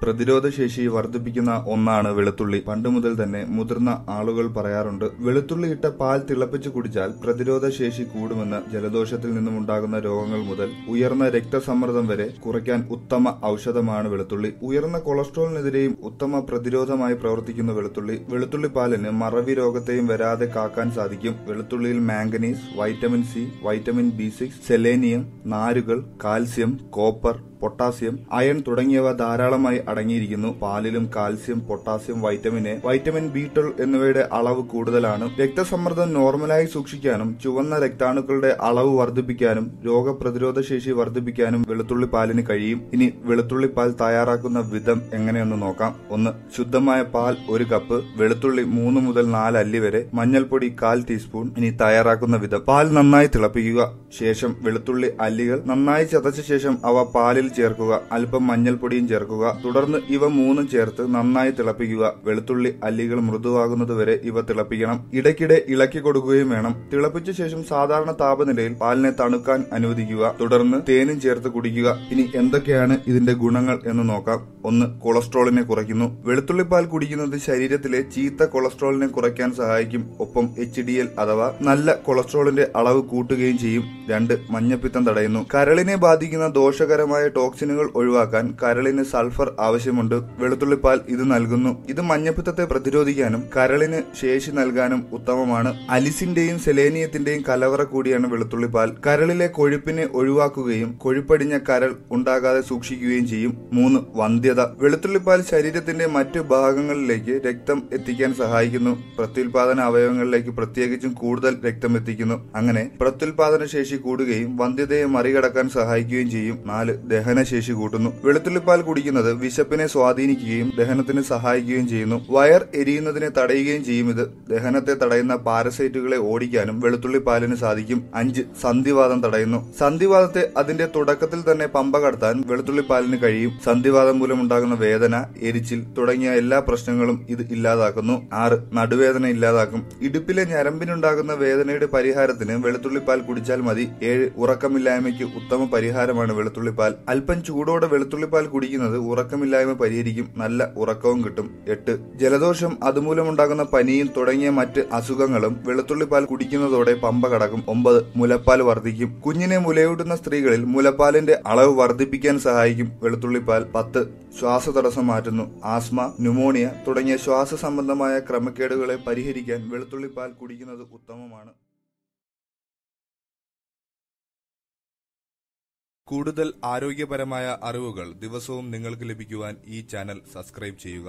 പ്രതിരോധശേഷി വർദ്ധിപ്പിക്കുന്ന ഒന്നാണ് വെളുത്തുള്ളി. പണ്ടുമുതൽ തന്നെ മുതിർന്ന ആളുകൾ പറയാറുണ്ട്, വെളുത്തുള്ളി ഇട്ട പാൽ തിളപ്പിച്ച് കുടിച്ചാൽ പ്രതിരോധശേഷി കൂടുമെന്ന്. ജലദോഷത്തിൽ നിന്നുമുണ്ടാകുന്ന രോഗങ്ങൾ മുതൽ ഉയർന്ന രക്തസമ്മർദ്ദം വരെ കുറയ്ക്കാൻ ഉത്തമ ഔഷധമാണ് വെളുത്തുള്ളി. ഉയർന്ന കൊളസ്ട്രോളിനെതിരെയും ഉത്തമ പ്രതിരോധമായി പ്രവർത്തിക്കുന്ന വെളുത്തുള്ളി പാലിന് മറവി രോഗത്തെയും വരാതെ കാക്കാൻ സാധിക്കും. വെളുത്തുള്ളിയിൽ manganese, vitamin C, vitamin B6, selenium, നാരുകൾ, കാൽസ്യം, കോപ്പർ, പൊട്ടാസ്യം, അയൺ തുടങ്ങിയവ ധാരാളമായി അടങ്ങിയിരിക്കുന്നു. പാലിലും calcium, potassium, vitamin A, vitamin B12 എന്നിവയുടെ അളവ് കൂടുതലാണ്. രക്തസമ്മർദ്ദം നോർമലായി സൂക്ഷിക്കാനും ചുവന്ന രക്താണുക്കളുടെ അളവ് വർദ്ധിപ്പിക്കാനും രോഗപ്രതിരോധ ശേഷി വർദ്ധിപ്പിക്കാനും വെളുത്തുള്ളി പാലിന് കഴിയും. ഇനി വെളുത്തുള്ളി പാൽ തയ്യാറാക്കുന്ന വിധം എങ്ങനെയെന്ന് നോക്കാം. 1. ശുദ്ധമായ പാൽ 1 കപ്പ്, വെളുത്തുള്ളി 3 മുതൽ 4 അല്ലി വരെ, മഞ്ഞൾപ്പൊടി 1/4 ടീസ്പൂൺ. ഇനി തയ്യാറാക്കുന്ന വിധം: പാൽ നന്നായി തിളപ്പിക്കുക. ശേഷം വെളുത്തുള്ളി അല്ലികൾ നന്നായി ചതച്ച ശേഷം അവ പാലിൽ ചേർക്കുക. അല്പം മഞ്ഞൾപ്പൊടിയും ചേർക്കുക. തുടർന്ന് ഇവ 3ഉം ചേർത്ത് നന്നായി തിളപ്പിക്കുക. വെളുത്തുള്ളി അല്ലികൾ മൃദുവാകുന്നതുവരെ ഇവ തിളപ്പിക്കണം. ഇടയ്ക്കിടെ ഇളക്കി കൊടുക്കുകയും വേണം. തിളപ്പിച്ച ശേഷം സാധാരണ താപനിലയിൽ പാലിനെ തണുക്കാൻ അനുവദിക്കുക. തുടർന്ന് തേനും ചേർത്ത് കുടിക്കുക. ഇനി എന്തൊക്കെയാണ് ഇതിന്റെ ഗുണങ്ങൾ എന്ന് നോക്കാം. 1. കൊളസ്ട്രോളിനെ കുറയ്ക്കുന്നു. വെളുത്തുള്ളി പാൽ കുടിക്കുന്നത് ശരീരത്തിലെ ചീത്ത കൊളസ്ട്രോളിനെ കുറയ്ക്കാൻ സഹായിക്കും. ഒപ്പം HDL അഥവാ നല്ല കൊളസ്ട്രോളിന്റെ അളവ് കൂട്ടുകയും ചെയ്യും. 2. മഞ്ഞപ്പിത്തം തടയുന്നു. കരളിനെ ബാധിക്കുന്ന ദോഷകരമായ ടോക്സിനുകൾ ഒഴിവാക്കാൻ കരളിന് സൾഫർ ആവശ്യമുണ്ട്. വെളുത്തുള്ളിപ്പാൽ ഇത് നൽകുന്നു. ഇത് മഞ്ഞപ്പിത്തത്തെ പ്രതിരോധിക്കാനും കരളിന് ശേഷി നൽകാനും ഉത്തമമാണ്. അലിസിന്റെയും സെലേനിയത്തിന്റെയും കലവറ കൂടിയാണ് വെളുത്തുള്ളിപ്പാൽ. കരളിലെ കൊഴുപ്പിനെ ഒഴിവാക്കുകയും കൊഴുപ്പടിഞ്ഞ കരൾ ഉണ്ടാകാതെ സൂക്ഷിക്കുകയും ചെയ്യും. 3. വന്ധ്യത. വെളുത്തുള്ളിപ്പാൽ ശരീരത്തിന്റെ മറ്റ് ഭാഗങ്ങളിലേക്ക് രക്തം എത്തിക്കാൻ സഹായിക്കുന്നു. പ്രത്യുൽപാദന അവയവങ്ങളിലേക്ക് പ്രത്യേകിച്ചും കൂടുതൽ രക്തം എത്തിക്കുന്നു. അങ്ങനെ പ്രത്യുൽപാദന ശേഷി കൂടുകയും വന്ധ്യതയെ മറികടക്കാൻ സഹായിക്കുകയും ചെയ്യും. 4. ദഹനശേഷി കൂട്ടുന്നു. വെളുത്തുള്ളിപ്പാൽ കുടിക്കുന്നത് വിശപ്പിനെ സ്വാധീനിക്കുകയും ദഹനത്തിന് സഹായിക്കുകയും ചെയ്യുന്നു. വയർ എരിയുന്നതിനെ തടയുകയും ചെയ്യും. ഇത് ദഹനത്തെ തടയുന്ന പാരസൈറ്റുകളെ ഓടിക്കാനും വെളുത്തുള്ളിപ്പാലിന് സാധിക്കും. 5. സന്ധിവാതം തടയുന്നു. സന്ധിവാതത്തെ അതിന്റെ തുടക്കത്തിൽ തന്നെ പമ്പ കടത്താൻ വെളുത്തുള്ളിപ്പാലിന് കഴിയും. സന്ധിവാതം മൂലമുണ്ടാകുന്ന വേദന, എരിച്ചിൽ തുടങ്ങിയ എല്ലാ പ്രശ്നങ്ങളും ഇത് ഇല്ലാതാക്കുന്നു. 6. നടുവേദന ഇല്ലാതാക്കും. ഇടുപ്പിലെ ഞരമ്പിനുണ്ടാകുന്ന വേദനയുടെ പരിഹാരത്തിന് വെളുത്തുള്ളിപ്പാൽ കുടിച്ചാൽ മതി. 7. ഉറക്കമില്ലായ്മയ്ക്ക് ഉത്തമ പരിഹാരമാണ് വെളുത്തുള്ളിപ്പാൽ. അല്പം ചൂടോടെ വെളുത്തുള്ളിപ്പാൽ കുടിക്കുന്നത് ഉറക്കമില്ലായ്മ പരിഹരിക്കും. നല്ല ഉറക്കവും കിട്ടും. 8. ജലദോഷം, അതുമൂലമുണ്ടാകുന്ന പനിയും തുടങ്ങിയ മറ്റ് അസുഖങ്ങളും വെളുത്തുള്ളിപ്പാൽ കുടിക്കുന്നതോടെ പമ്പ കടക്കും. 9. മുലപ്പാൽ വർദ്ധിക്കും. കുഞ്ഞിനെ മുലയൂട്ടുന്ന സ്ത്രീകളിൽ മുലപ്പാലിന്റെ അളവ് വർദ്ധിപ്പിക്കാൻ സഹായിക്കും വെളുത്തുള്ളിപ്പാൽ. 10. ശ്വാസതടസ്സം മാറ്റുന്നു. ആസ്മ, ന്യൂമോണിയ തുടങ്ങിയ ശ്വാസ സംബന്ധമായ ക്രമക്കേടുകളെ പരിഹരിക്കാൻ വെളുത്തുള്ളിപ്പാൽ കുടിക്കുന്നത് ഉത്തമമാണ്. കൂടുതൽ ആരോഗ്യപരമായ അറിവുകൾ ദിവസവും നിങ്ങൾക്ക് ലഭിക്കുവാൻ ഈ ചാനൽ സബ്സ്ക്രൈബ് ചെയ്യുക.